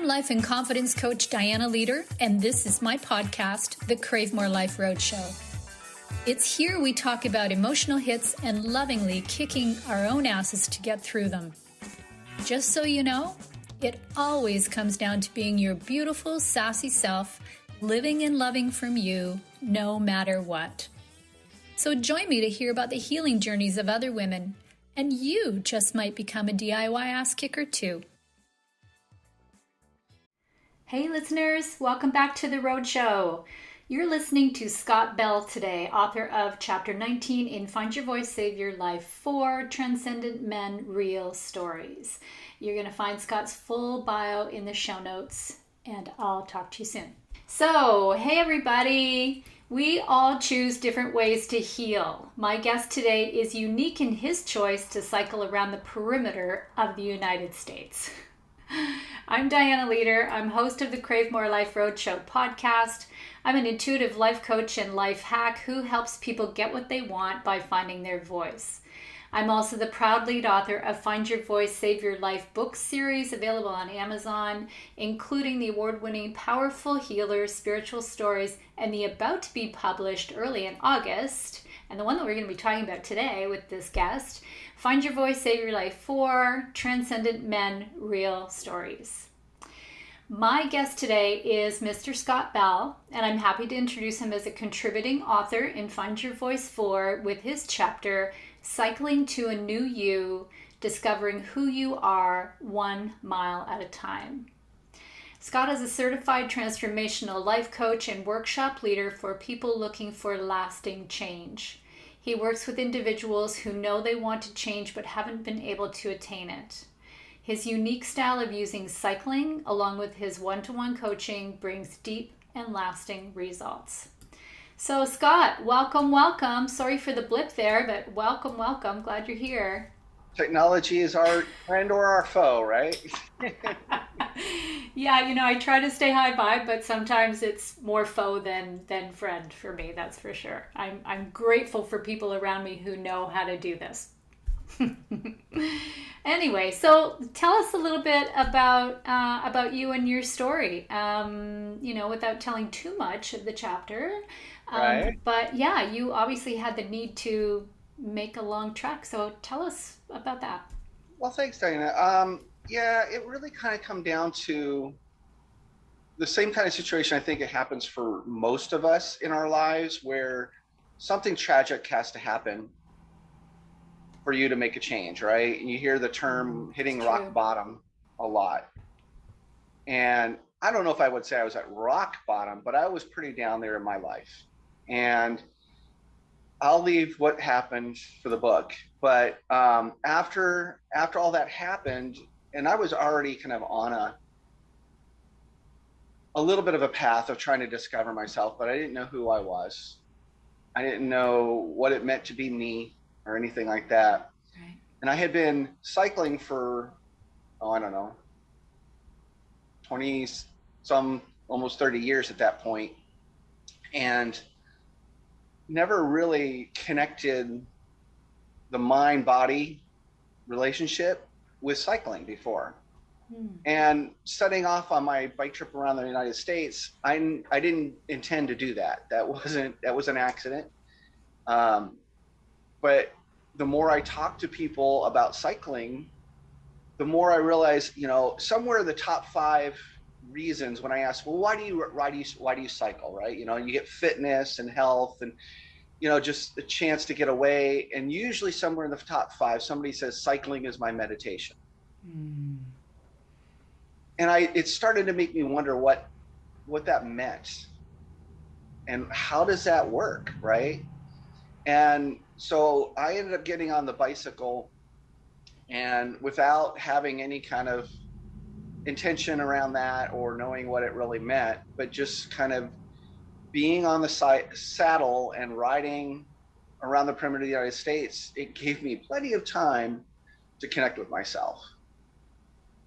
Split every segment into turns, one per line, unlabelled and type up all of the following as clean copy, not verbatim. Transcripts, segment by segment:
life and confidence coach Dianna Leeder, and this is my podcast, the Crave More Life Roadshow. It's here we talk about emotional hits and lovingly kicking our own asses to get through them. Just so you know, it always comes down to being your beautiful, sassy self, living and loving from you, no matter what. So join me to hear about the healing journeys of other women, and you just might become a DIY ass kicker too. Hey listeners, welcome back to the Roadshow. You're listening to Scott Bell today, author of Chapter 19 in Find Your Voice, Save Your Life 4, Transcendent Men Real Stories. You're going to find Scott's full bio in the show notes, and I'll talk to you soon. So, hey everybody. We all choose different ways to heal. My guest today is unique in his choice to cycle around the perimeter of the United States. I'm Dianna Leeder. I'm host of the Crave More Life Roadshow podcast. I'm an intuitive life coach and life hack who helps people get what they want by finding their voice. I'm also the proud lead author of Find Your Voice, Save Your Life book series available on Amazon, including the award-winning Powerful Healers, Spiritual Stories, and the about to be published early in August, and the one that we're going to be talking about today with this guest, Find Your Voice, Save Your Life 4, Transcendent Men Real Stories. My guest today is Mr. Scott Bell, and I'm happy to introduce him as a contributing author in Find Your Voice 4 with his chapter, Cycling to a New You, Discovering Who You Are 1 Mile at a Time. Scott is a certified transformational life coach and workshop leader for people looking for lasting change. He works with individuals who know they want to change but haven't been able to attain it. His unique style of using cycling, along with his one-to-one coaching, brings deep and lasting results. So Scott, welcome. Sorry for the blip there, but welcome. Glad you're here.
Technology is our friend or our foe, right?
Yeah, I try to stay high vibe, but sometimes it's more foe than friend for me, that's for sure. I'm grateful for people around me who know how to do this. Anyway, so tell us a little bit about you and your story. Without telling too much of the chapter.
Right.
But yeah, you obviously had the need to make a long trek. So tell us about that.
Well, thanks, Diana. Yeah, it really kind of come down to the same kind of situation. I think it happens for most of us in our lives where something tragic has to happen for you to make a change, right? And you hear the term hitting rock bottom a lot. And I don't know if I would say I was at rock bottom, but I was pretty down there in my life. And I'll leave what happened for the book. But after all that happened, and I was already kind of on a little bit of a path of trying to discover myself, but I didn't know who I was. I didn't know what it meant to be me or anything like that.
Right.
And I had been cycling for, I don't know, 20 some, almost 30 years at that point, and never really connected the mind-body relationship with cycling before. And setting off on my bike trip around the United States, I didn't intend to do that. That was an accident. But the more I talked to people about cycling, the more I realized, somewhere in the top 5 reasons when I asked, well, why do you cycle, right? You get fitness and health and, just a chance to get away. And usually somewhere in the top 5, somebody says cycling is my meditation. And it started to make me wonder what that meant and how does that work, right? And so I ended up getting on the bicycle, and without having any kind of intention around that or knowing what it really meant, but just kind of being on the saddle and riding around the perimeter of the United States, it gave me plenty of time to connect with myself.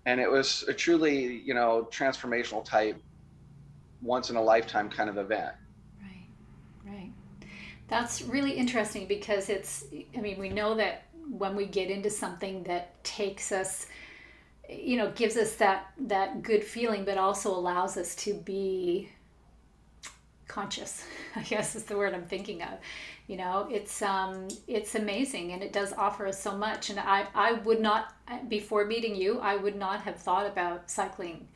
And it was a truly, transformational type, once in a lifetime kind of event.
Right. That's really interesting because we know that when we get into something that takes us gives us that good feeling, but also allows us to be conscious. I guess is the word I'm thinking of. It's amazing, and it does offer us so much. And I would not, before meeting you, I would not have thought about cycling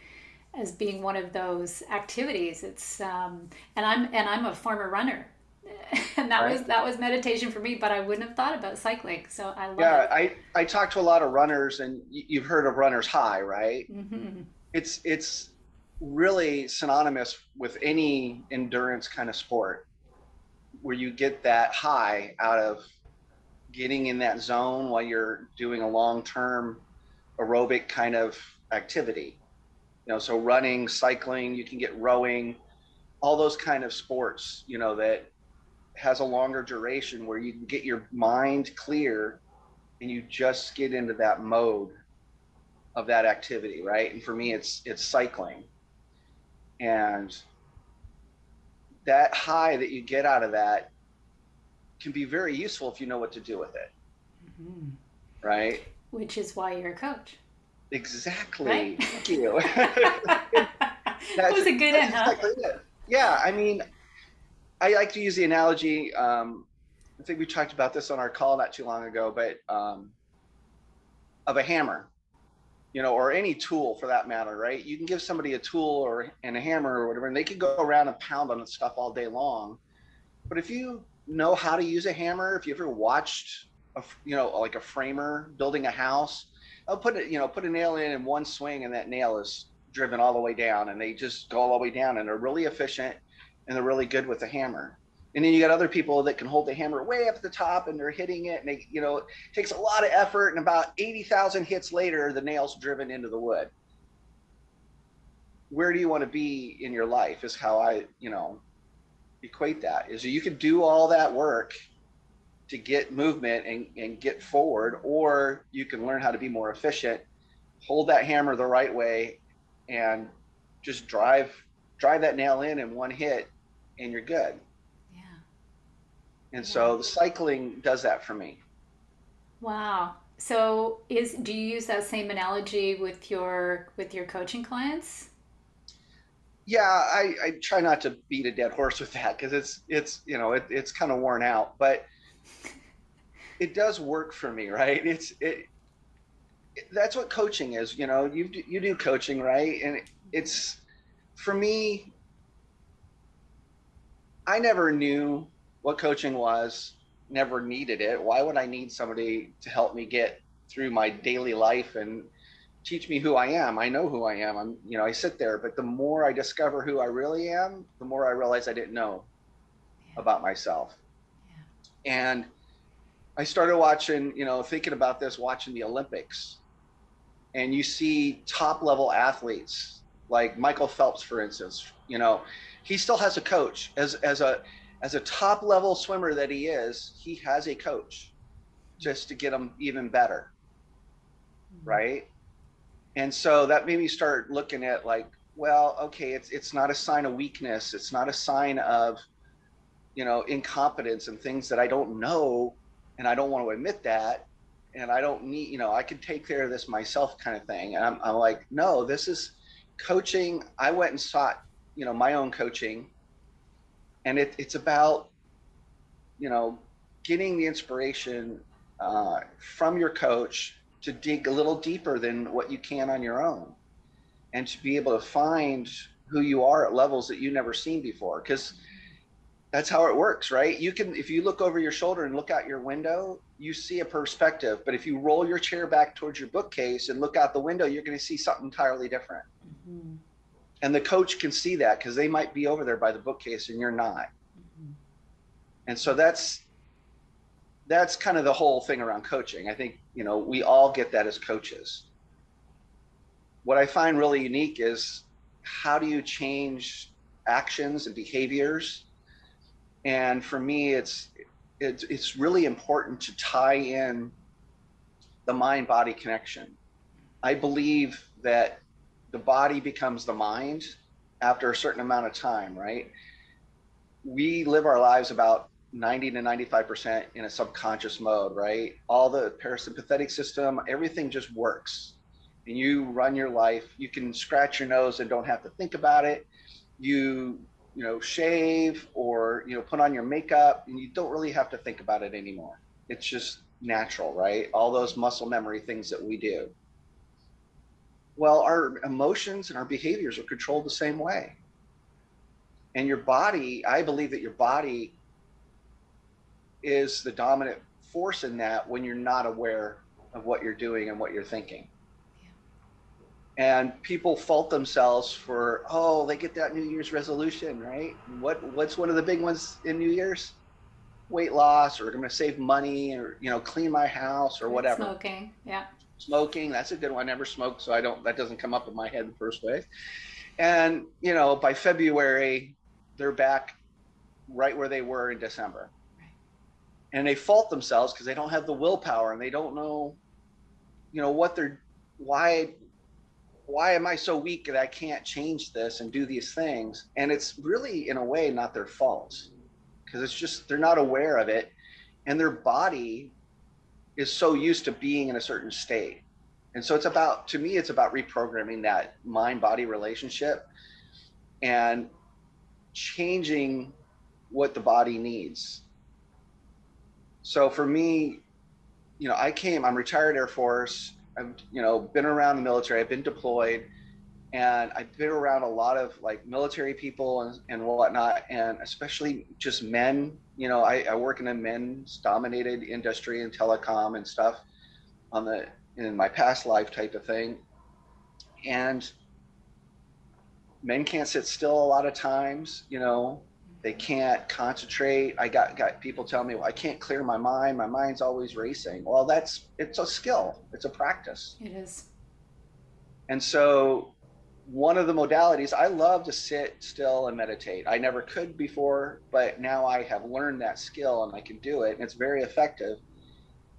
as being one of those activities. And I'm a former runner, and
Right.
that was meditation for me. But I wouldn't have thought about cycling, so I love
Yeah,
it.
I talk to a lot of runners, and you've heard of runner's high, right?
Hmm.
It's really synonymous with any endurance kind of sport where you get that high out of getting in that zone while you're doing a long-term aerobic kind of activity. So running, cycling, you can get rowing, all those kind of sports, that has a longer duration where you can get your mind clear and you just get into that mode of that activity, right? And for me, it's cycling, and that high that you get out of that can be very useful if you know what to do with it,
Hmm.
right?
Which is why you're a coach, right?
Exactly. Thank you.
That
that's
was a good
that's
end, huh?
exactly it. Yeah, I mean, I like to use the analogy. I think we talked about this on our call not too long ago, but of a hammer, or any tool for that matter, right? You can give somebody a tool and a hammer or whatever, and they can go around and pound on the stuff all day long. But if you know how to use a hammer, if you ever watched like a framer building a house, I'll put a nail in one swing, and that nail is driven all the way down, and they just go all the way down, and they're really efficient, and they're really good with the hammer. And then you got other people that can hold the hammer way up at the top, and they're hitting it, and it takes a lot of effort, and about 80,000 hits later, the nail's driven into the wood. Where do you want to be in your life is how I, equate that. Is you can do all that work to get movement and get forward, or you can learn how to be more efficient, hold that hammer the right way, and just drive that nail in one hit, and you're good.
Yeah,
And
yeah.
so the cycling does that for me.
Wow. So do you use that same analogy with your coaching clients?
Yeah, I try not to beat a dead horse with that because it's kind of worn out, but it does work for me, right? That's what coaching is. You do coaching, right? And it's for me, I never knew what coaching was, never needed it. Why would I need somebody to help me get through my daily life and teach me who I am? I know who I am. I sit there, but the more I discover who I really am, the more I realize I didn't know
Yeah,
about myself.
yeah.
And I started watching, thinking about this, watching the Olympics, and you see top level athletes like Michael Phelps, for instance. He still has a coach as a top level swimmer that he is. He has a coach just to get him even better,
Mm.
right? And so that made me start looking at, like, well, okay, it's not a sign of weakness. It's not a sign of incompetence and things that I don't know, and I don't want to admit that, and I don't need, I can take care of this myself, kind of thing. And I'm like, no, this is coaching. I went and sought, my own coaching, and it's about, you know, getting the inspiration from your coach to dig a little deeper than what you can on your own, and to be able to find who you are at levels that you've never seen before. Because that's how it works, right? If you look over your shoulder and look out your window, you see a perspective. But if you roll your chair back towards your bookcase and look out the window, you're going to see something entirely different.
Mhm.
And the coach can see that because they might be over there by the bookcase and you're not.
Mhm.
And so that's kind of the whole thing around coaching. I think, we all get that as coaches. What I find really unique is, how do you change actions and behaviors? And for me, it's really important to tie in the mind body connection. I believe that the body becomes the mind after a certain amount of time, right? We live our lives about 90 to 95% in a subconscious mode, right? All the parasympathetic system, everything just works. and you run your life. You can scratch your nose and don't have to think about it. You shave or, put on your makeup, and you don't really have to think about it anymore. It's just natural, right? All those muscle memory things that we do. Well, our emotions and our behaviors are controlled the same way. And your body, I believe that your body is the dominant force in that when you're not aware of what you're doing and what you're thinking. And people fault themselves for, oh, they get that New Year's resolution, right? What's one of the big ones in New Year's? Weight loss, or I'm going to save money, or clean my house, or whatever.
Smoking, yeah.
Smoking, that's a good one. I never smoked, so that doesn't come up in my head in the first place. And by February, they're back right where they were in December. Right. And they fault themselves because they don't have the willpower, and they don't know, why am I so weak that I can't change this and do these things? And it's really, in a way, not their fault, because it's just they're not aware of it, and their body is so used to being in a certain state. And so to me, it's about reprogramming that mind-body relationship and changing what the body needs. So for me, I'm retired Air Force. I've, been around the military. I've been deployed, and I've been around a lot of like military people and whatnot, and especially just men. I work in a men's dominated industry in telecom and stuff in my past life type of thing. And men can't sit still a lot of times, they can't concentrate. I got people telling me, well, I can't clear my mind. My mind's always racing. Well, it's a skill. It's a practice.
It is.
And so one of the modalities, I love to sit still and meditate. I never could before, but now I have learned that skill and I can do it, and it's very effective.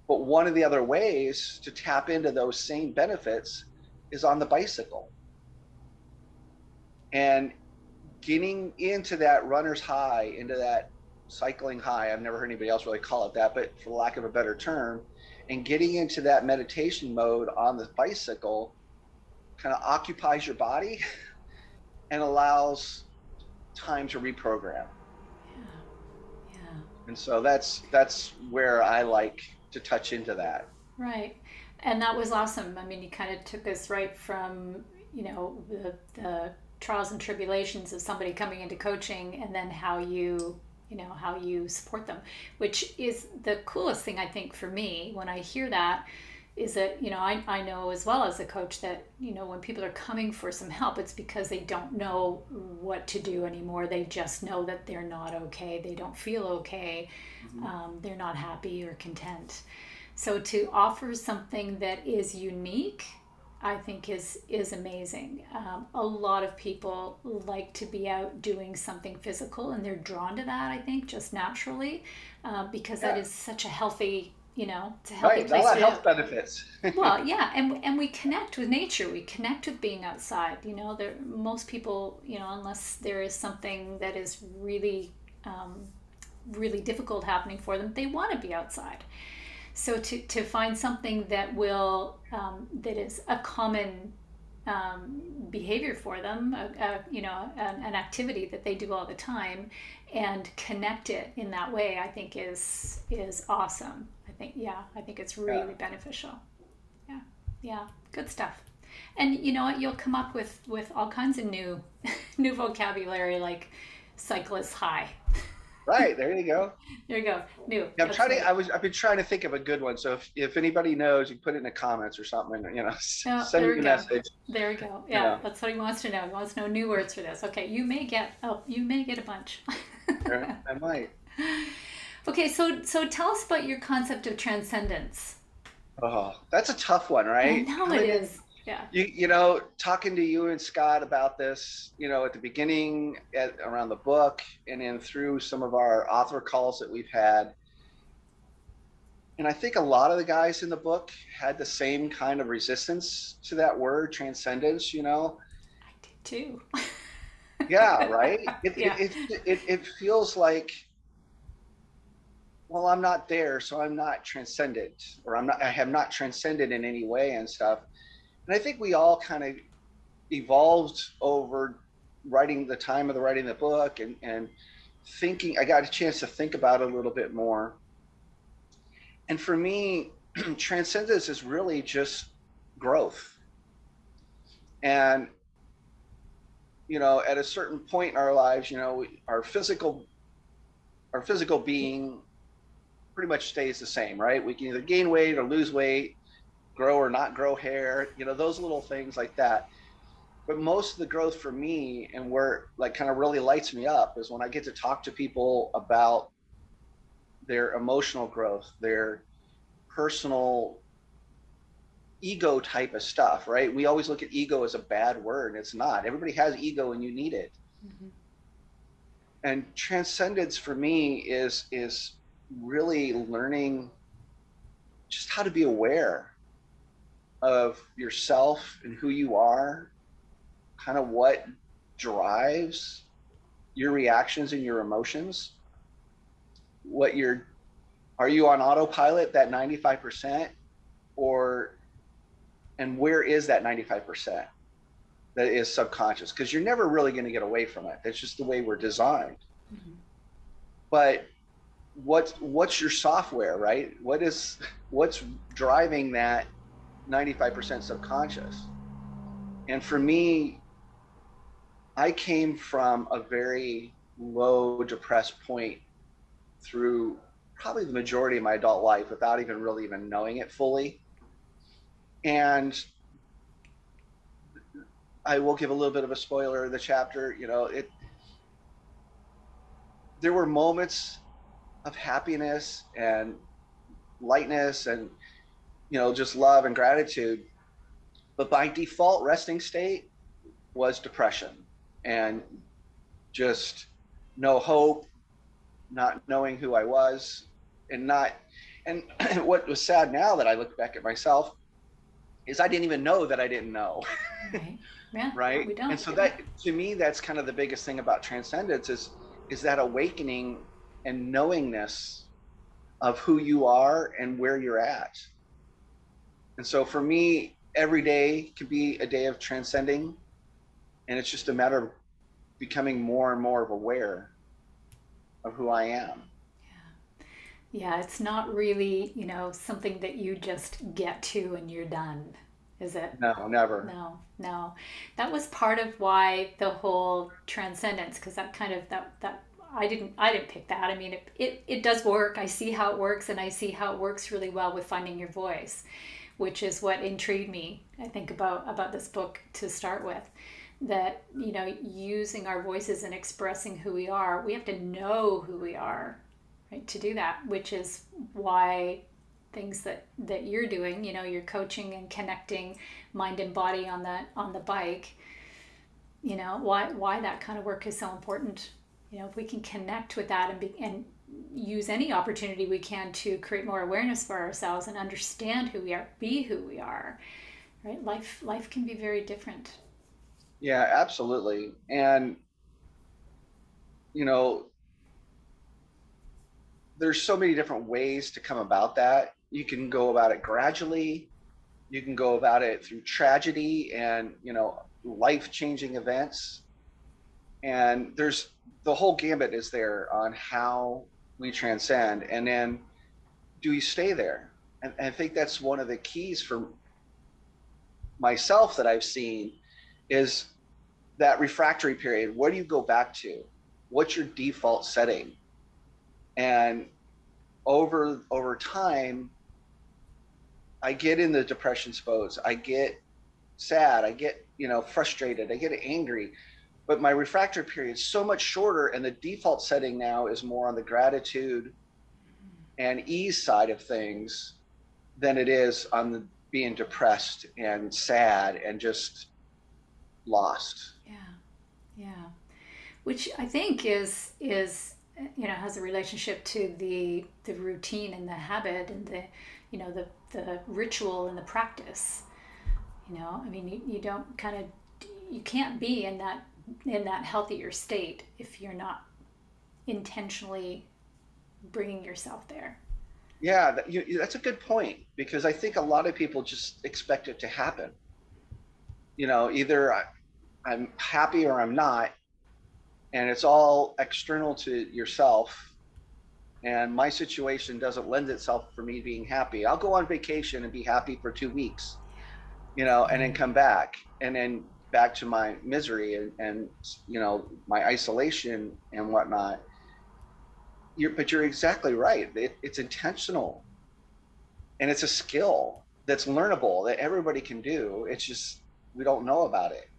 But one of the other ways to tap into those same benefits is on the bicycle. And getting into that runner's high, into that cycling high, I've never heard anybody else really call it that, but for lack of a better term, and getting into that meditation mode on the bicycle kind of occupies your body and allows time to reprogram.
Yeah.
And so that's where I like to touch into that.
Right. And that was awesome. I mean, you kind of took us right from, the trials and tribulations of somebody coming into coaching, and then how you support them, which is the coolest thing, I think, for me when I hear that, is that, I know as well as a coach that, when people are coming for some help, it's because they don't know what to do anymore. They just know that they're not okay. They don't feel okay. Mm-hmm. They're not happy or content. So to offer something that is unique, I think is amazing. A lot of people like to be out doing something physical, and they're drawn to that, I think, just naturally, because that is such a healthy, it's a healthy place.
Right, a lot of health benefits.
Well, yeah, and we connect with nature. We connect with being outside. Most people, unless there is something that is really, really difficult happening for them, they want to be outside. So to find something that will that is a common behavior for them, an activity that they do all the time, and connect it in that way, I think is awesome. I think it's really beneficial. Yeah, good stuff. And you know what? You'll come up with all kinds of new vocabulary, like cyclist high.
Right, there you go.
There you go. New.
Yeah, I've been trying to think of a good one. So if anybody knows, you put it in the comments or something, send me a message.
There we go. Yeah, that's what he wants to know. He wants to know new words for this. Okay, you may get a bunch.
I might.
Okay, so tell us about your concept of transcendence.
Oh, that's a tough one, right?
I know it is.
Yeah. Talking to you and Scott about this, at the beginning, around the book, and then through some of our author calls that we've had. And I think a lot of the guys in the book had the same kind of resistance to that word, transcendence,
I did too.
Yeah, right? It feels like, well, I'm not there, so I'm not transcendent, or I have not transcended in any way and stuff. And I think we all kind of evolved over writing the book, and thinking. I got a chance to think about it a little bit more. And for me, transcendence is really just growth. And, at a certain point in our lives, our physical being pretty much stays the same, right? We can either gain weight or lose weight, grow or not grow hair, those little things like that. But most of the growth for me, and where like kind of really lights me up, is when I get to talk to people about their emotional growth, their personal ego type of stuff, right? We always look at ego as a bad word. It's not. Everybody has ego and you need it. Mm-hmm. And transcendence for me is really learning just how to be aware of yourself and who you are, kind of what drives your reactions and your emotions. Are you on autopilot, that 95%, and where is that 95% that is subconscious? Because you're never really going to get away from it. That's just the way we're designed. Mm-hmm. But what's your software, right? What's driving that 95% subconscious? And for me, I came from a very low, depressed point through probably the majority of my adult life without even really even knowing it fully. And I will give a little bit of a spoiler of the chapter. There were moments of happiness and lightness and, just love and gratitude. But by default, resting state was depression and just no hope, not knowing who I was, and what was sad now that I look back at myself is I didn't even know that I didn't know.
Right. Yeah.
Right.
We don't.
And so that, to me, that's kind of the biggest thing about transcendence is that awakening and knowingness of who you are and where you're at. And so for me, every day could be a day of transcending, and it's just a matter of becoming more and more aware of who I am.
Yeah, it's not really, something that you just get to and you're done, is it?
No, never.
No. That was part of why the whole transcendence, because that kind of that I didn't pick that. I mean, it does work. I see how it works, and I see how it works really well with finding your voice, which is what intrigued me, I think, about this book to start with. That, using our voices and expressing who we are, we have to know who we are, right, to do that, which is why things that you're doing, you're coaching and connecting mind and body on the bike, why that kind of work is so important. If we can connect with that and use any opportunity we can to create more awareness for ourselves and understand who we are, be who we are, right? Life can be very different.
Yeah, absolutely. And, there's so many different ways to come about that. You can go about it gradually. You can go about it through tragedy and, life-changing events. And there's the whole gambit is there on how we transcend. And then do we stay there? And I think that's one of the keys for myself that I've seen is that refractory period. Where do you go back to? What's your default setting? And over time, I get in the depression spots. I get sad. I get, frustrated. I get angry. But my refractory period is so much shorter, and the default setting now is more on the gratitude and ease side of things than it is on the being depressed and sad and just lost.
Yeah. Which I think is has a relationship to the routine and the habit and the ritual and the practice. I mean, you don't you can't be in that healthier state if you're not intentionally bringing yourself there.
Yeah, that's a good point, because I think a lot of people just expect it to happen. either I'm happy or I'm not, and it's all external to yourself. And my situation doesn't lend itself for me being happy. I'll go on vacation and be happy for 2 weeks, and then come back, and then back to my misery and my isolation and whatnot. But you're exactly right. It's intentional, and it's a skill that's learnable that everybody can do. It's just we don't know about it.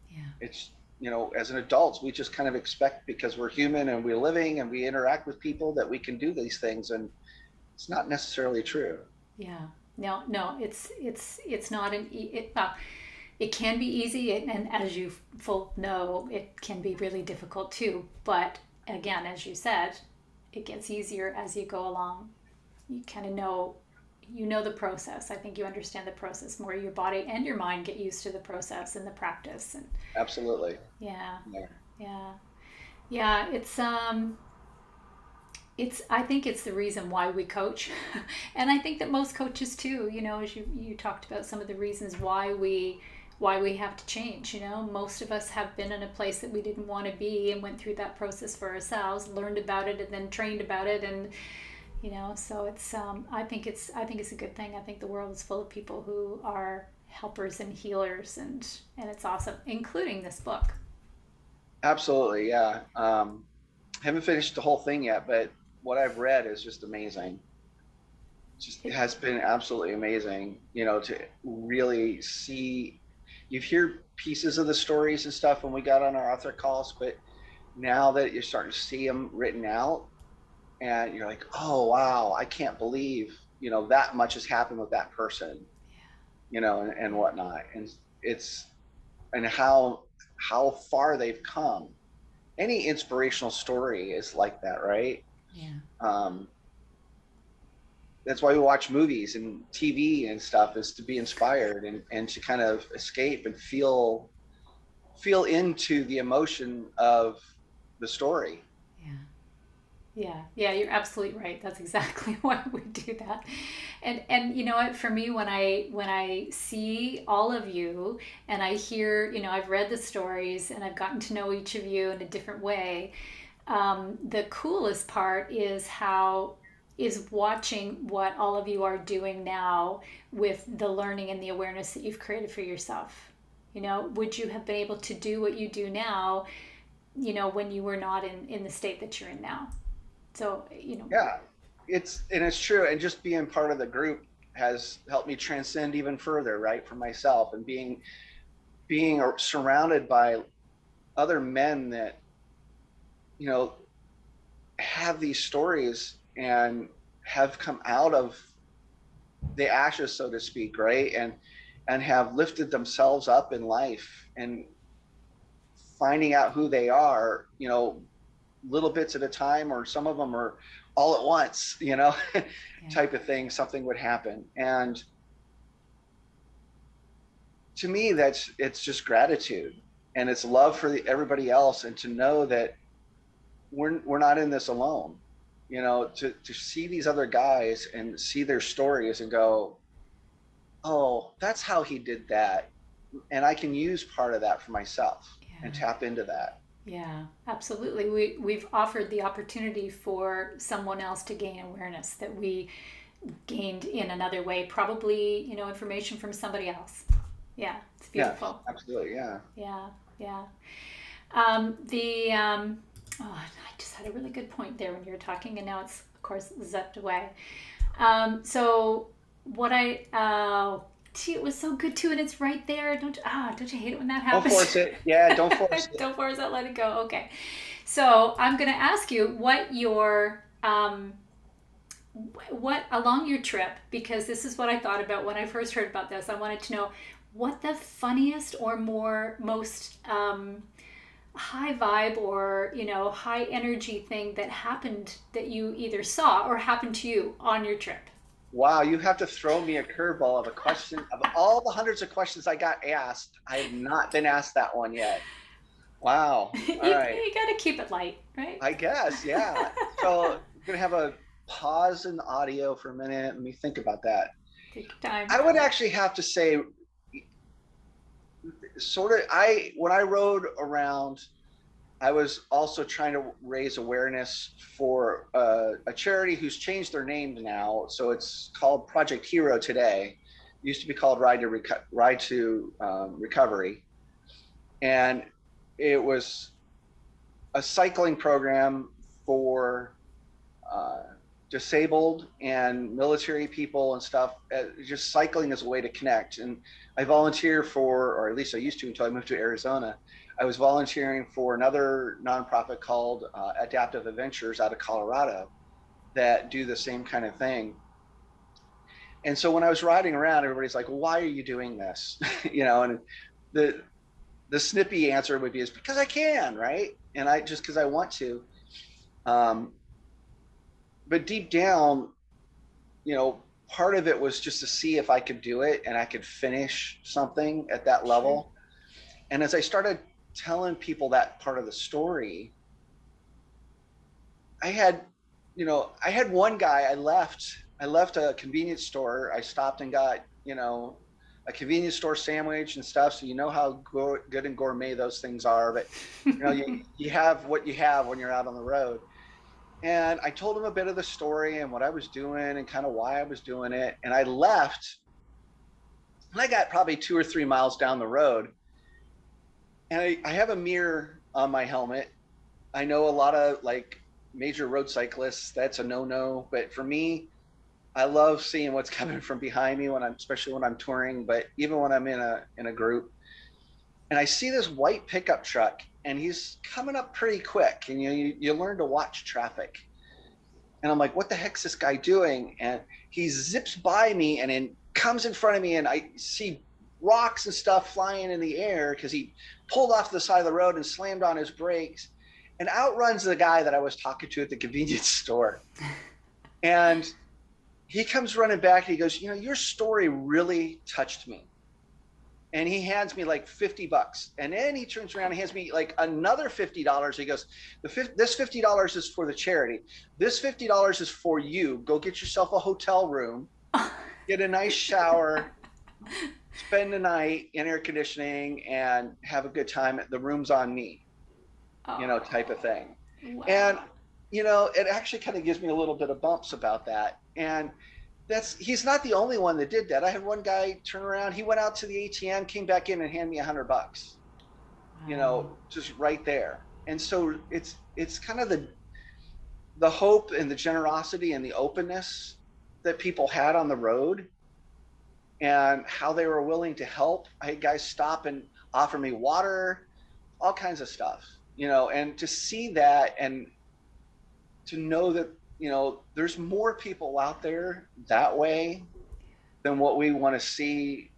Yeah.
It's as an adults, we just kind of expect because we're human and we're living and we interact with people that we can do these things, and it's not necessarily true.
Yeah. No, no, it's not it can be easy, and as you full know, it can be really difficult too. But again, as you said, it gets easier as you go along. You kind of know, the process. I think you understand the process more. Your body and your mind get used to the process and the practice. And
Absolutely.
yeah,
Yeah.
yeah, yeah. I think it's the reason why we coach. And I think that most coaches too, as you talked about some of the reasons why we have to change. Most of us have been in a place that we didn't want to be and went through that process for ourselves, learned about it and then trained about it. And so it's I think it's a good thing. I think the world is full of people who are helpers and healers, and it's awesome, including this book.
Absolutely. Yeah. Haven't finished the whole thing yet, but what I've read is just amazing. Just
It,
has been absolutely amazing, to really see. You hear pieces of the stories and stuff when we got on our author calls, but now that you're starting to see them written out, and you're like, oh wow, I can't believe that much has happened with that person, and whatnot, and it's and how far they've come. Any inspirational story is like that, right?
yeah.
Um, that's why we watch movies and TV and stuff, is to be inspired and to kind of escape and feel into the emotion of the story.
Yeah. Yeah, yeah, you're absolutely right. That's exactly why we do that. And you know what, for me, when I see all of you and I hear, I've read the stories and I've gotten to know each of you in a different way. The coolest part is watching what all of you are doing now with the learning and the awareness that you've created for yourself. Would you have been able to do what you do now, when you were not in the state that you're in now? So,
Yeah, it's true, and just being part of the group has helped me transcend even further, right, for myself, and being surrounded by other men that you know have these stories and have come out of the ashes, so to speak, right, and have lifted themselves up in life and finding out who they are, little bits at a time, or some of them are all at once,
yeah,
type of thing. Something would happen, and to me, it's just gratitude, and it's love for everybody else, and to know that we're not in this alone. To see these other guys and see their stories and go, oh, that's how he did that, and I can use part of that for myself and
yeah,
tap into that.
yeah, absolutely. We've offered the opportunity for someone else to gain awareness that we gained in another way, probably, information from somebody else. Yeah, it's
Yeah,
beautiful.
absolutely. Yeah.
Yeah, yeah. The oh, I just had a really good point there when you were talking, and now it's of course zipped away. So what gee, it was so good too, and it's right there. Don't you hate it when that
Don't
happens?
force it. Yeah, don't force it.
Don't force it. Let it go. Okay. So I'm gonna ask you what along your trip, because this is what I thought about when I first heard about this. I wanted to know what the funniest or most high vibe, or high energy thing that happened, that you either saw or happened to you on your trip.
Wow, you have to throw me a curveball of a question. Of all the hundreds of questions I got asked, I have not been asked that one yet. Wow. All right.
You got to keep it light, right?
I guess, yeah. So we're gonna have a pause in the audio for a minute. Let me think about that.
Take your time.
I would actually have to say when I rode around, I was also trying to raise awareness for a charity who's changed their name now. So it's called Project Hero today. It used to be called Ride to Recovery. And it was a cycling program for uh, disabled and military people and stuff. Just cycling as a way to connect. And I volunteer for, or at least I used to until I moved to Arizona. I was volunteering for another nonprofit called Adaptive Adventures out of Colorado that do the same kind of thing. And so when I was riding around, everybody's like, well, "Why are you doing this?" And the the snippy answer would be, "Is because I can, right? And I just because I want to." Um, but deep down, part of it was just to see if I could do it and I could finish something at that level. Sure. And as I started telling people that part of the story, I had one guy. I left a convenience store. I stopped and got, a convenience store sandwich and stuff. So how good and gourmet those things are. But, you have what you have when you're out on the road. And I told him a bit of the story and what I was doing and kind of why I was doing it. And I left, and I got probably 2 or 3 miles down the road. And I have a mirror on my helmet. I know a lot of like major road cyclists, that's a no-no. But for me, I love seeing what's coming from behind me especially when I'm touring, but even when I'm in a group. And I see this white pickup truck, and he's coming up pretty quick. And you learn to watch traffic. And I'm like, what the heck's this guy doing? And he zips by me and then comes in front of me, and I see rocks and stuff flying in the air because he pulled off the side of the road and slammed on his brakes and outruns the guy that I was talking to at the convenience store. And he comes running back and he goes, your story really touched me. And he hands me like $50. And then he turns around and hands me like another $50. He goes, this $50 is for the charity. This $50 is for you. Go get yourself a hotel room, get a nice shower, spend the night in air conditioning, and have a good time. The room's on me, type of thing. Wow. And, it actually kind of gives me a little bit of bumps about that. And he's not the only one that did that. I had one guy turn around, he went out to the ATM, came back in and handed me $100, just right there. And so it's kind of the hope and the generosity and the openness that people had on the road and how they were willing to help. I had guys stop and offer me water, all kinds of stuff, and to see that and to know that there's more people out there that way than what we want to see,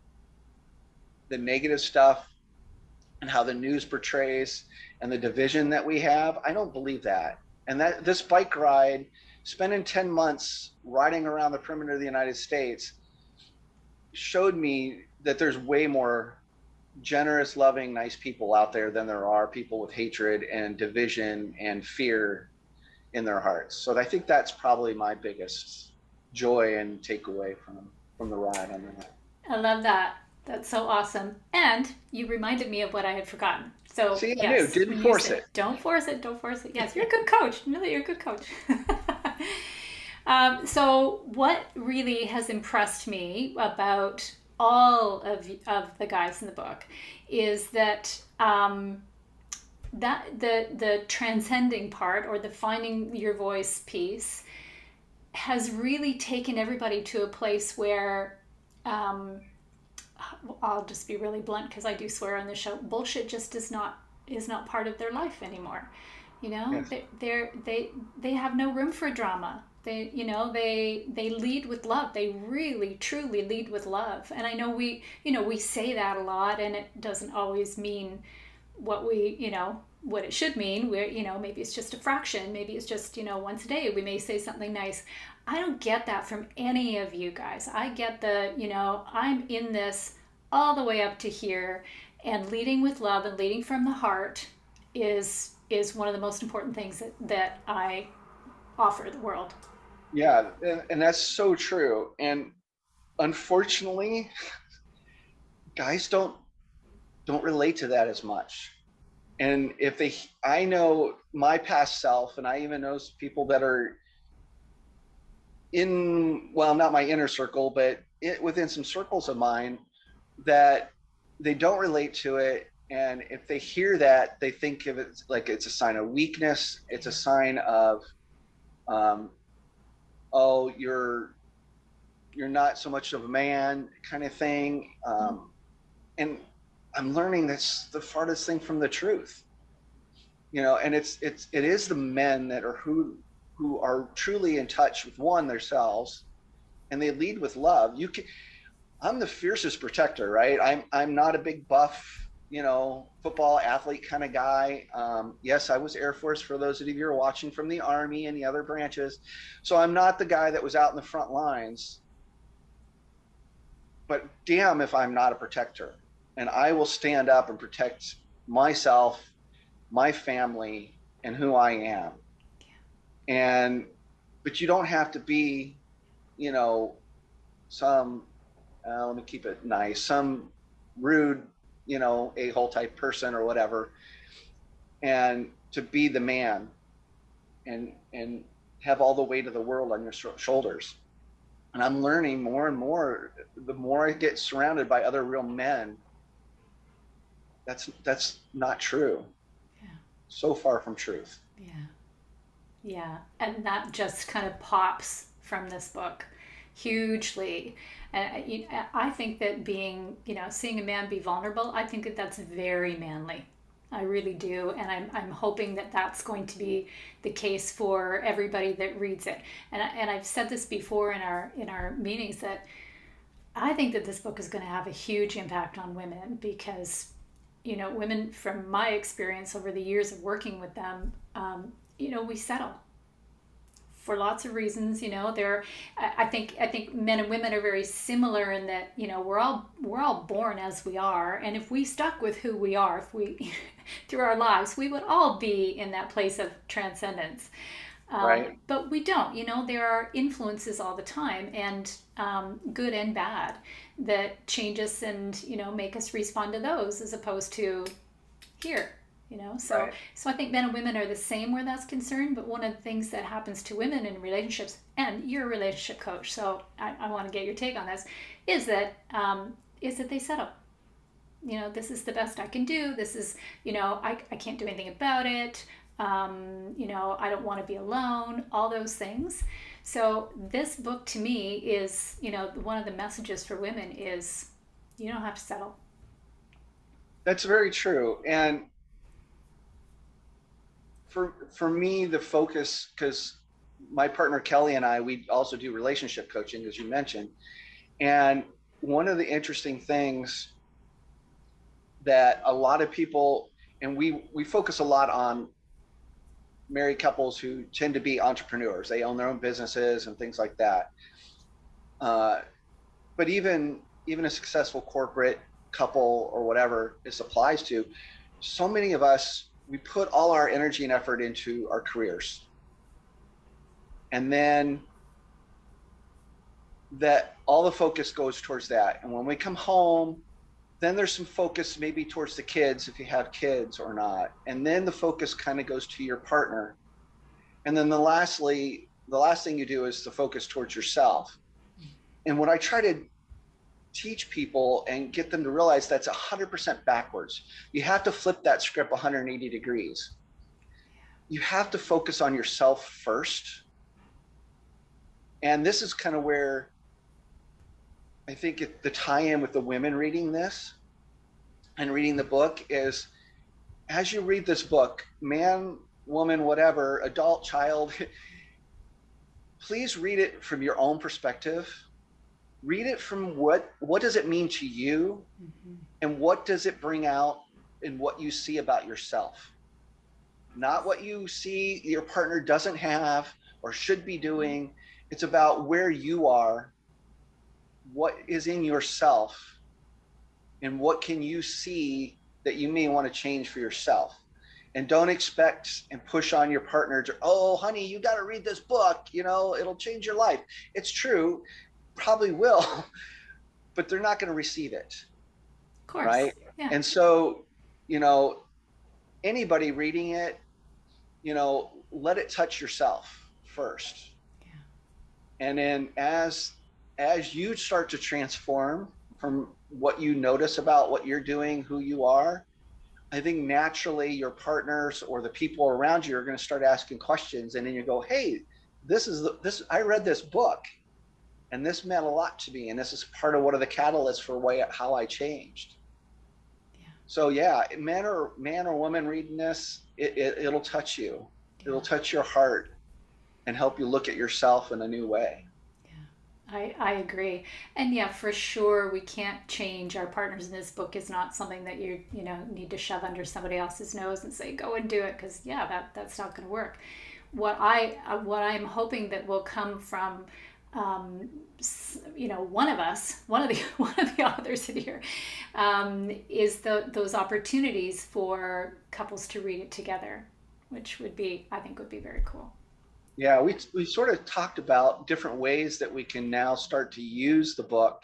the negative stuff and how the news portrays and the division that we have. I don't believe that. And that this bike ride, spending 10 months riding around the perimeter of the United States, showed me that there's way more generous, loving, nice people out there than there are people with hatred and division and fear in their hearts. So I think that's probably my biggest joy and takeaway from the ride on that.
I love that. That's so awesome. And you reminded me of what I had forgotten. So
see, I knew. Didn't force it.
Don't force it. Don't force it. Yes, you're a good coach. Really, you're a good coach. So what really has impressed me about all of the guys in the book is that that the transcending part, or the finding your voice piece, has really taken everybody to a place where I'll just be really blunt because I do swear on the show, bullshit just is not part of their life anymore. Yes. They have no room for drama. They lead with love. They really truly lead with love. And I know we say that a lot, and it doesn't always mean what what it should mean. Where maybe it's just a fraction, maybe it's just once a day we may say something nice. I don't get that from any of you guys. I get I'm in this all the way up to here, and leading with love and leading from the heart is one of the most important things that I offer the world.
Yeah, and that's so true. And unfortunately, guys don't don't relate to that as much. And if they, I know my past self, and I even know people that are in, well, not my inner circle, but within some circles of mine, that they don't relate to it. And if they hear that, they think of it like it's a sign of weakness. It's a sign of, um, oh, you're not so much of a man kind of thing. And I'm learning that's the farthest thing from the truth, and it is the men that are who are truly in touch with themselves, and they lead with love. I'm the fiercest protector, right? I'm not a big buff, football athlete kind of guy. Yes, I was Air Force, for those of you who are watching, from the Army and the other branches. So I'm not the guy that was out in the front lines, but damn if I'm not a protector. And I will stand up and protect myself, my family, and who I am. And, but you don't have to be, some, let me keep it nice, some rude, a-hole type person or whatever, and to be the man and have all the weight of the world on your shoulders. And I'm learning more and more, the more I get surrounded by other real men, that's not true.
Yeah.
So far from truth.
Yeah. Yeah. And that just kind of pops from this book hugely. And I think that seeing a man be vulnerable, I think that that's very manly. I really do, and I'm hoping that that's going to be the case for everybody that reads it. And I've said this before in our meetings, that I think that this book is going to have a huge impact on women, because women, from my experience over the years of working with them, we settle for lots of reasons. I think men and women are very similar in that, we're all born as we are, and if we stuck with who we are, if we through our lives, we would all be in that place of transcendence.
Right.
But we don't. There are influences all the time, and good and bad, that change us and make us respond to those, as opposed to here. So
Right.
so I think men and women are the same where that's concerned. But one of the things that happens to women in relationships, and you're a relationship coach, so I want to get your take on this, is that they settle. This is the best I can do. This is, I can't do anything about it. I don't want to be alone, all those things. So this book to me is, one of the messages for women is you don't have to settle.
That's very true. And for me, the focus, because my partner Kelly and I, we also do relationship coaching, as you mentioned. And one of the interesting things that a lot of people, and we focus a lot on married couples who tend to be entrepreneurs. They own their own businesses and things like that. But even a successful corporate couple or whatever this applies to, so many of us, we put all our energy and effort into our careers. And then that all the focus goes towards that. And when we come home, then there's some focus maybe towards the kids, if you have kids or not. And then the focus kind of goes to your partner. And then the last thing you do is the focus towards yourself. And what I try to teach people and get them to realize, that's 100% backwards. You have to flip that script 180 degrees. You have to focus on yourself first. And this is kind of where I think the tie-in with the women reading this and reading the book is, as you read this book, man, woman, whatever, adult, child, please read it from your own perspective. Read it from what does it mean to you, and what does it bring out in what you see about yourself. Not what you see your partner doesn't have or should be doing. It's about where you are, what is in yourself, and what can you see that you may want to change for yourself. And don't expect and push on your partner to, oh, honey, you got to read this book, it'll change your life. It's true, probably will, but they're not going to receive it.
Of course.
Right.
Yeah.
And so, you know, anybody reading it, you know, let it touch yourself first. Yeah. And then as you start to transform from what you notice about what you're doing, who you are, I think naturally your partners or the people around you are going to start asking questions, and then you go, "Hey, this I read this book, and this meant a lot to me, and this is part of one of the catalysts for how I changed." Yeah. So yeah, man or woman reading this, it'll touch you. Yeah. It'll touch your heart and help you look at yourself in a new way.
I agree. And yeah, for sure, we can't change our partners in this book. Is not something that you need to shove under somebody else's nose and say, go and do it. Because yeah, that's not going to work. What I'm hoping that will come from, one of the authors in here, is those opportunities for couples to read it together, which I think would be very cool.
Yeah, we sort of talked about different ways that we can now start to use the book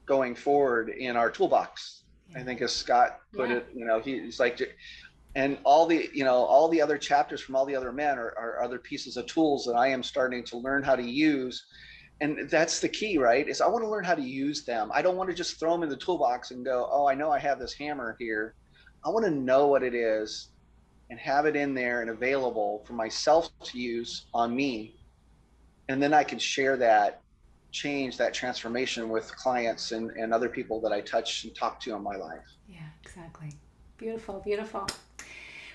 going forward in our toolbox. Yeah. I think as Scott put it, he's like, and all the other chapters from all the other men are other pieces of tools that I am starting to learn how to use. And that's the key, right? Is I want to learn how to use them. I don't want to just throw them in the toolbox and go, oh, I know I have this hammer here. I want to know what it is and have it in there and available for myself to use on me. And then I can share that change, that transformation with clients and other people that I touch and talk to in my life.
Yeah, exactly. Beautiful, beautiful.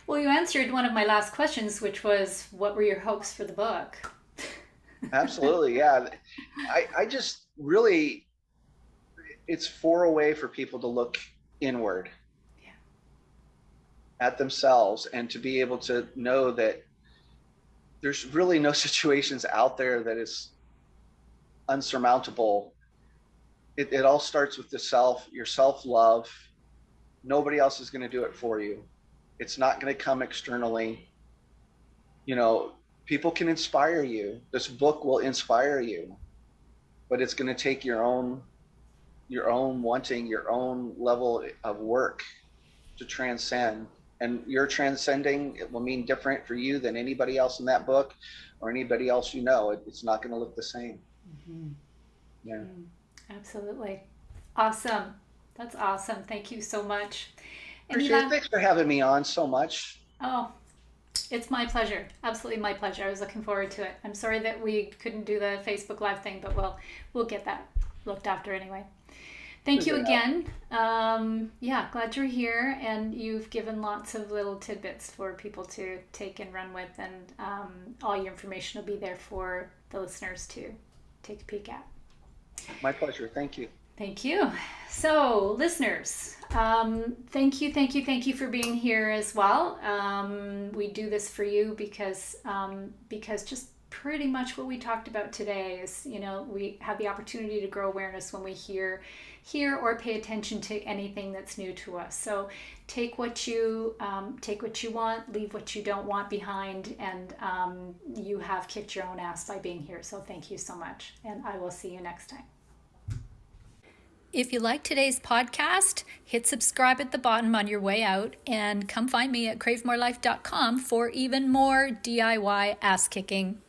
Well, you answered one of my last questions, which was, what were your hopes for the book?
Absolutely, yeah. I just really, it's for a way for people to look inward at themselves and to be able to know that there's really no situations out there that is unsurmountable. It all starts with your self-love. Nobody else is going to do it for you. It's not going to come externally. People can inspire you. This book will inspire you, but it's going to take your own wanting, your own level of work to transcend. And your transcending, it will mean different for you than anybody else in that book or anybody else It's not going to look the same. Mm-hmm. Yeah.
Mm-hmm. Absolutely. Awesome. That's awesome. Thank you so much.
Thanks for having me on so much.
Oh, it's my pleasure. Absolutely my pleasure. I was looking forward to it. I'm sorry that we couldn't do the Facebook Live thing, but we'll get that looked after anyway. Thank you again. Glad you're here, and you've given lots of little tidbits for people to take and run with, and all your information will be there for the listeners to take a peek at.
My pleasure. Thank you.
Thank you. So, listeners, thank you for being here as well. We do this for you because just pretty much what we talked about today is, we have the opportunity to grow awareness when we hear or pay attention to anything that's new to us. So take what you want, leave what you don't want behind, and you have kicked your own ass by being here. So thank you so much, and I will see you next time. If you like today's podcast, hit subscribe at the bottom on your way out, and come find me at cravemorelife.com for even more DIY ass kicking.